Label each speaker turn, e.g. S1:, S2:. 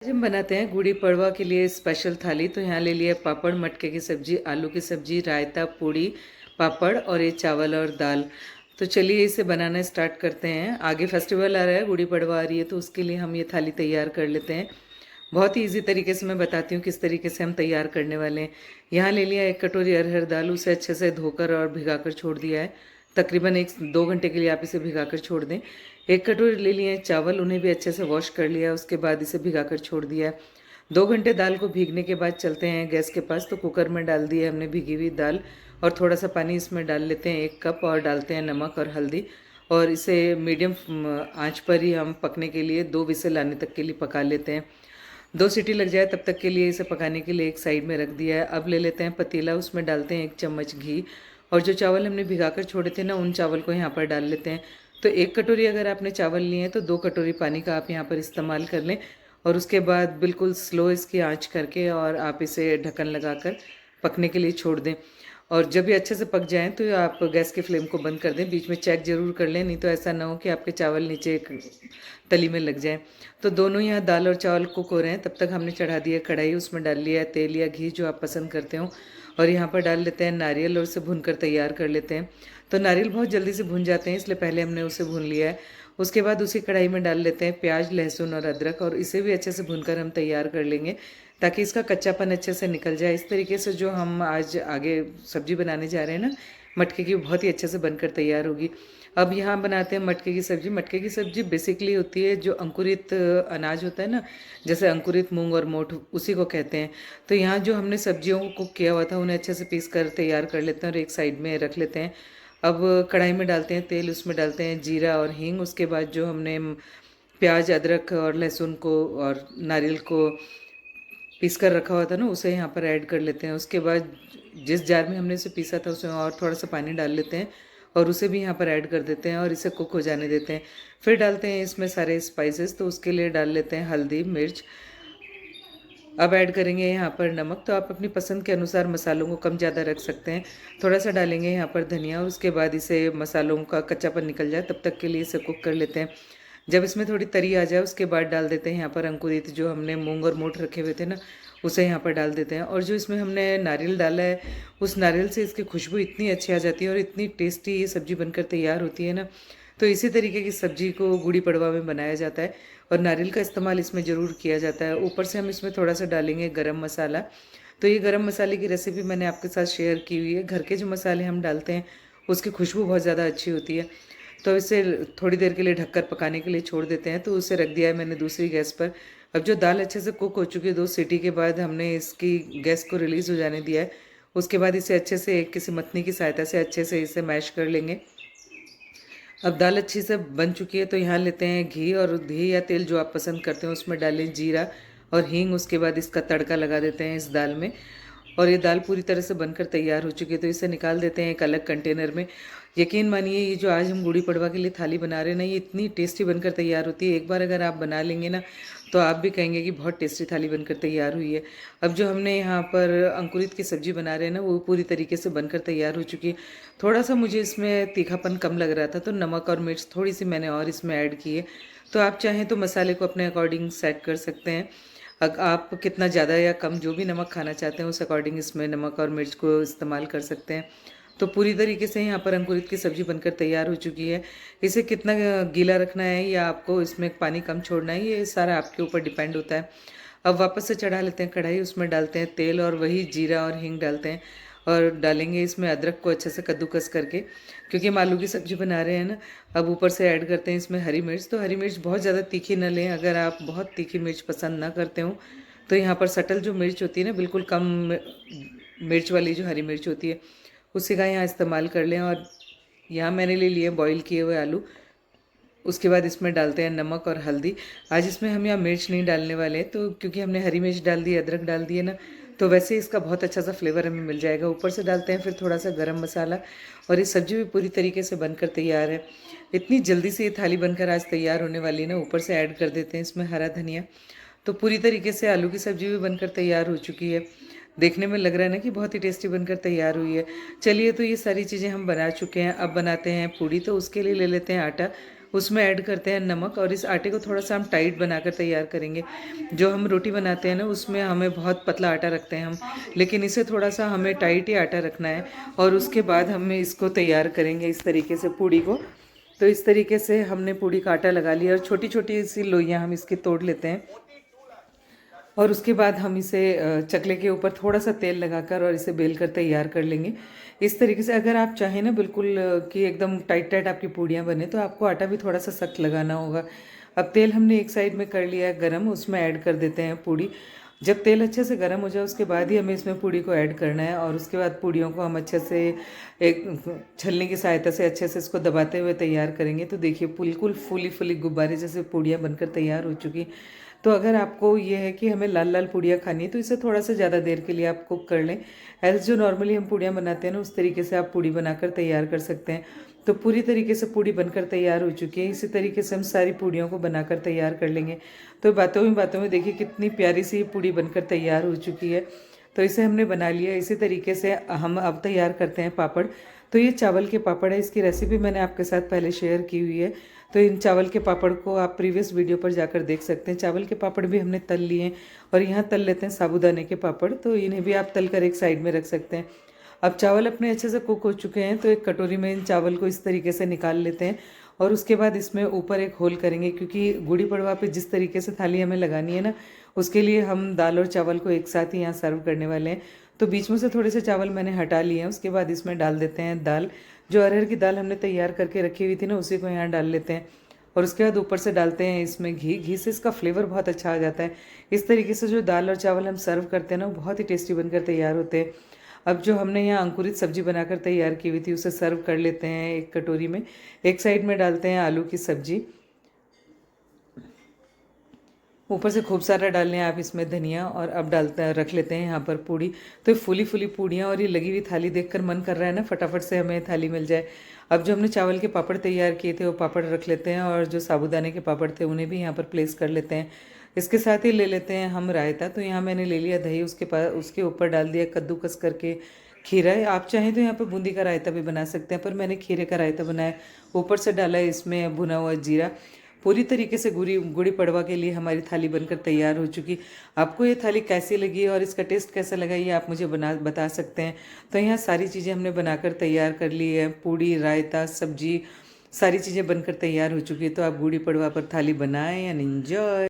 S1: आज हम बनाते हैं गुड़ी पड़वा के लिए स्पेशल थाली। तो यहाँ ले लिया पापड़, मटके की सब्जी, आलू की सब्जी, रायता, पूड़ी, पापड़ और ये चावल और दाल। तो चलिए इसे बनाना स्टार्ट करते हैं। आगे फेस्टिवल आ रहा है, गुड़ी पड़वा आ रही है, तो उसके लिए हम ये थाली तैयार कर लेते हैं। बहुत ही इजी तरीके से मैं बताती हूँ किस तरीके से हम तैयार करने वाले हैं। यहाँ ले लिया 1 कटोरी अरहर दाल, उसे अच्छे से धोकर और भिगाकर छोड़ दिया है। तकरीबन 1-2 घंटे के लिए आप इसे भिगाकर छोड़ दें। 1 कटोरी ले लिए हैं चावल, उन्हें भी अच्छे से वॉश कर लिया, उसके बाद इसे भिगाकर छोड़ दिया है। 2 घंटे दाल को भीगने के बाद चलते हैं गैस के पास। तो कुकर में डाल दी है हमने भीगी हुई दाल और थोड़ा सा पानी इसमें डाल लेते हैं, 1 कप, और डालते हैं नमक और हल्दी, और इसे मीडियम आंच पर ही हम पकने के लिए 2 विसल आने तक के लिए पका लेते हैं। 2 सीटी लग जाए तब तक के लिए इसे पकाने के लिए एक साइड में रख दिया है। अब ले लेते हैं पतीला, उसमें डालते हैं 1 चम्मच घी, और जो चावल हमने भिगाकर छोड़े थे ना, उन चावल को यहाँ पर डाल लेते हैं। तो 1 कटोरी अगर आपने चावल लिए हैं तो 2 कटोरी पानी का आप यहाँ पर इस्तेमाल कर लें, और उसके बाद बिल्कुल स्लो इसकी आंच करके और आप इसे ढक्कन लगाकर पकने के लिए छोड़ दें। और जब ये अच्छे से पक जाएं तो आप गैस के फ्लेम को बंद कर दें। बीच में चेक ज़रूर कर लें, नहीं तो ऐसा ना हो कि आपके चावल नीचे एक तली में लग जाएं। तो दोनों यहाँ दाल और चावल कुक हो रहे हैं, तब तक हमने चढ़ा दिया कढ़ाई, उसमें डाल लिया है तेल या घी जो आप पसंद करते हो, और यहाँ पर डाल लेते हैं नारियल और उसे भूनकर तैयार कर लेते हैं। तो नारियल बहुत जल्दी से भून जाते हैं, इसलिए पहले हमने उसे भून लिया है। उसके बाद उसी कढ़ाई में डाल लेते हैं प्याज, लहसुन और अदरक, और इसे भी अच्छे से भूनकर हम तैयार कर लेंगे ताकि इसका कच्चापन अच्छे से निकल जाए। इस तरीके से जो हम आज आगे सब्जी बनाने जा रहे हैं ना मटके की, बहुत ही अच्छे से बनकर तैयार होगी। अब यहाँ बनाते हैं मटके की सब्जी। मटके की सब्जी बेसिकली होती है जो अंकुरित अनाज होता है ना, जैसे अंकुरित मूंग और मोठ, उसी को कहते हैं। तो यहाँ जो हमने सब्जियों को कुक किया हुआ था उन्हें अच्छे से पीस कर तैयार कर लेते हैं और एक साइड में रख लेते हैं। अब कढ़ाई में डालते हैं तेल, उसमें डालते हैं जीरा और हींग। उसके बाद जो हमने प्याज, अदरक और लहसुन को और नारियल को पीस कर रखा हुआ था ना, उसे यहाँ पर ऐड कर लेते हैं। उसके बाद जिस जार में हमने इसे पीसा था उसमें और थोड़ा सा पानी डाल लेते हैं और उसे भी यहाँ पर ऐड कर देते हैं और इसे कुक हो जाने देते हैं। फिर डालते हैं इसमें सारे स्पाइसेस। तो उसके लिए डाल लेते हैं हल्दी, मिर्च। अब ऐड करेंगे यहाँ पर नमक। तो आप अपनी पसंद के अनुसार मसालों को कम ज़्यादा रख सकते हैं। थोड़ा सा डालेंगे यहाँ पर धनिया, और उसके बाद इसे मसालों का कच्चापन निकल जाए तब तक के लिए इसे कुक कर लेते हैं। जब इसमें थोड़ी तरी आ जाए उसके बाद डाल देते हैं यहाँ पर अंकुरित जो हमने मूंग और मोठ रखे हुए थे ना, उसे यहाँ पर डाल देते हैं। और जो इसमें हमने नारियल डाला है, उस नारियल से इसकी खुशबू इतनी अच्छी आ जाती है और इतनी टेस्टी ये सब्ज़ी बनकर तैयार होती है ना। तो इसी तरीके की सब्ज़ी को गुड़ी पड़वा में बनाया जाता है और नारियल का इस्तेमाल इसमें ज़रूर किया जाता है। ऊपर से हम इसमें थोड़ा सा डालेंगे गरम मसाला। तो ये गरम मसाले की रेसिपी मैंने आपके साथ शेयर की हुई है। घर के जो मसाले हम डालते हैं उसकी खुशबू बहुत ज़्यादा अच्छी होती है। तो इसे थोड़ी देर के लिए ढककर पकाने के लिए छोड़ देते हैं। तो उसे रख दिया है मैंने दूसरी गैस पर। अब जो दाल अच्छे से कुक हो चुकी है, 2 सीटी के बाद हमने इसकी गैस को रिलीज़ हो जाने दिया है। उसके बाद इसे अच्छे से एक किसी मथनी की सहायता से अच्छे से इसे मैश कर लेंगे। अब दाल अच्छी से बन चुकी है, तो यहाँ लेते हैं घी, और घी या तेल जो आप पसंद करते हैं उसमें डालें जीरा और हींग। उसके बाद इसका तड़का लगा देते हैं इस दाल में, और ये दाल पूरी तरह से बनकर तैयार हो चुकी है। तो इसे निकाल देते हैं एक अलग कंटेनर में। यकीन मानिए ये जो आज हम गुड़ी पड़वा के लिए थाली बना रहे हैं ना, ये इतनी टेस्टी बनकर तैयार होती है। एक बार अगर आप बना लेंगे ना तो आप भी कहेंगे कि बहुत टेस्टी थाली बनकर तैयार हुई है। अब जो हमने यहाँ पर अंकुरित की सब्ज़ी बना रहे हैं ना, वो पूरी तरीके से बनकर तैयार हो चुकी है। थोड़ा सा मुझे इसमें तीखापन कम लग रहा था, तो नमक और मिर्च थोड़ी सी मैंने और इसमें ऐड की है। तो आप चाहें तो मसाले को अपने अकॉर्डिंग सेट कर सकते हैं। आप कितना ज़्यादा या कम जो भी नमक खाना चाहते हैं उस अकॉर्डिंग इसमें नमक और मिर्च को इस्तेमाल कर सकते हैं। तो पूरी तरीके से यहाँ पर अंकुरित की सब्ज़ी बनकर तैयार हो चुकी है। इसे कितना गीला रखना है या आपको इसमें पानी कम छोड़ना है, ये सारा आपके ऊपर डिपेंड होता है। अब वापस से चढ़ा लेते हैं कढ़ाई, उसमें डालते हैं तेल और वही जीरा और हींग डालते हैं, और डालेंगे इसमें अदरक को अच्छे से कद्दूकस करके, क्योंकि हम आलू की सब्ज़ी बना रहे हैं ना। अब ऊपर से ऐड करते हैं इसमें हरी मिर्च। तो हरी मिर्च बहुत ज़्यादा तीखी न लें, अगर आप बहुत तीखी मिर्च पसंद ना करते हो तो यहाँ पर सटल जो मिर्च होती है ना, बिल्कुल कम मिर्च वाली जो हरी मिर्च होती है उसी का यहाँ इस्तेमाल कर लें। और यहाँ मैंने ले लिए बॉईल किए हुए आलू। उसके बाद इसमें डालते हैं नमक और हल्दी। आज इसमें हम यहाँ मिर्च नहीं डालने वाले हैं, तो क्योंकि हमने हरी मिर्च डाल दी, अदरक डाल दिए ना, तो वैसे ही इसका बहुत अच्छा सा फ्लेवर हमें मिल जाएगा। ऊपर से डालते हैं फिर थोड़ा सा गरम मसाला, और ये सब्ज़ी भी पूरी तरीके से बनकर तैयार है। इतनी जल्दी से ये थाली बनकर आज तैयार होने वाली है ना। ऊपर से ऐड कर देते हैं इसमें हरा धनिया। तो पूरी तरीके से आलू की सब्ज़ी भी बनकर तैयार हो चुकी है। देखने में लग रहा है ना कि बहुत ही टेस्टी बनकर तैयार हुई है। चलिए, तो ये सारी चीज़ें हम बना चुके हैं। अब बनाते हैं पूड़ी। तो उसके लिए ले लेते हैं आटा। उसमें ऐड करते हैं नमक, और इस आटे को थोड़ा सा हम टाइट बनाकर तैयार करेंगे। जो हम रोटी बनाते हैं ना उसमें हमें बहुत पतला आटा रखते हैं हम, लेकिन इसे थोड़ा सा हमें टाइट ही आटा रखना है। और उसके बाद हम इसको तैयार करेंगे इस तरीके से पूड़ी को। तो इस तरीके से हमने पूड़ी का आटा लगा लिया और छोटी छोटी सी लोइयाँ हम इसकी तोड़ लेते हैं। और उसके बाद हम इसे चकले के ऊपर थोड़ा सा तेल लगाकर और इसे बेल कर तैयार कर लेंगे। इस तरीके से अगर आप चाहें ना बिल्कुल कि एकदम टाइट टाइट आपकी पूड़ियाँ बने, तो आपको आटा भी थोड़ा सा सख्त लगाना होगा। अब तेल हमने एक साइड में कर लिया है गरम, उसमें ऐड कर देते हैं पूड़ी। जब तेल अच्छे से गर्म हो जाए उसके बाद ही हमें इसमें पूड़ी को ऐड करना है, और उसके बाद पूड़ियों को हम अच्छे से एक छलनी की सहायता से अच्छे से इसको दबाते हुए तैयार करेंगे। तो देखिए बिल्कुल फूली फूली गुब्बारे जैसे पूड़ियाँ बनकर तैयार हो चुकी। तो अगर आपको ये है कि हमें लाल लाल पूड़ियाँ खानी है तो इसे थोड़ा सा ज़्यादा देर के लिए आप कुक कर लें। एल्स जो नॉर्मली हम पूड़ियाँ बनाते हैं ना उस तरीके से आप पूड़ी बनाकर तैयार कर सकते हैं। तो पूरी तरीके से पूड़ी बनकर तैयार हो चुकी है। इसी तरीके से हम सारी पूड़ियों को बनाकर तैयार कर लेंगे। तो बातों में देखिए कितनी प्यारी सी पूड़ी बनकर तैयार हो चुकी है। तो इसे हमने बना लिया। इसी तरीके से हम अब तैयार करते हैं पापड़। तो ये चावल के पापड़ है, इसकी रेसिपी मैंने आपके साथ पहले शेयर की हुई है। तो इन चावल के पापड़ को आप प्रीवियस वीडियो पर जाकर देख सकते हैं। चावल के पापड़ भी हमने तल लिए हैं, और यहाँ तल लेते हैं साबूदाने के पापड़। तो इन्हें भी आप तल कर एक साइड में रख सकते हैं। अब चावल अपने अच्छे से कुक हो चुके हैं, तो एक कटोरी में इन चावल को इस तरीके से निकाल लेते हैं। और उसके बाद इसमें ऊपर एक होल करेंगे, क्योंकि गुड़ी पड़वा पे जिस तरीके से थाली हमें लगानी है ना, उसके लिए हम दाल और चावल को एक साथ ही यहाँ सर्व करने वाले हैं। तो बीच में से थोड़े से चावल मैंने हटा लिए हैं। उसके बाद इसमें डाल देते हैं दाल। जो अरहर की दाल हमने तैयार करके रखी हुई थी ना, उसी को यहाँ डाल लेते हैं। और उसके बाद ऊपर से डालते हैं इसमें घी। घी से इसका फ्लेवर बहुत अच्छा आ जाता है। इस तरीके से जो दाल और चावल हम सर्व करते हैं ना, वो बहुत ही टेस्टी बनकर तैयार होते हैं। अब जो हमने यहाँ अंकुरित सब्जी बनाकर तैयार की हुई थी उसे सर्व कर लेते हैं एक कटोरी में। एक साइड में डालते हैं आलू की सब्जी, ऊपर से खूब सारा डाल लें आप इसमें धनिया। और अब डालते हैं, रख लेते हैं यहाँ पर पूड़ी। तो फूली फूली पूड़ियाँ और ये लगी हुई थाली देखकर मन कर रहा है ना फटाफट से हमें थाली मिल जाए। अब जो हमने चावल के पापड़ तैयार किए थे वो पापड़ रख लेते हैं, और जो साबूदाने के पापड़ थे उन्हें भी यहाँ पर प्लेस कर लेते हैं। इसके साथ ही ले लेते हैं हम रायता। तो यहाँ मैंने ले लिया दही, उसके ऊपर डाल दिया कद्दूकस करके खीरा है। आप चाहें तो यहाँ पर बूंदी का रायता भी बना सकते हैं, पर मैंने खीरे का रायता बनाया। ऊपर से डाला है इसमें भुना हुआ जीरा। पूरी तरीके से गुड़ी पड़वा के लिए हमारी थाली बनकर तैयार हो चुकी। आपको ये थाली कैसी लगी और इसका टेस्ट कैसा लगा ये आप मुझे बता सकते हैं। तो यहाँ सारी चीज़ें हमने बनाकर तैयार कर ली है। पूड़ी, रायता, सब्जी, सारी चीज़ें बनकर तैयार हो चुकी है। तो आप गुड़ी पड़वा पर थाली बनाएं एंड एंजॉय।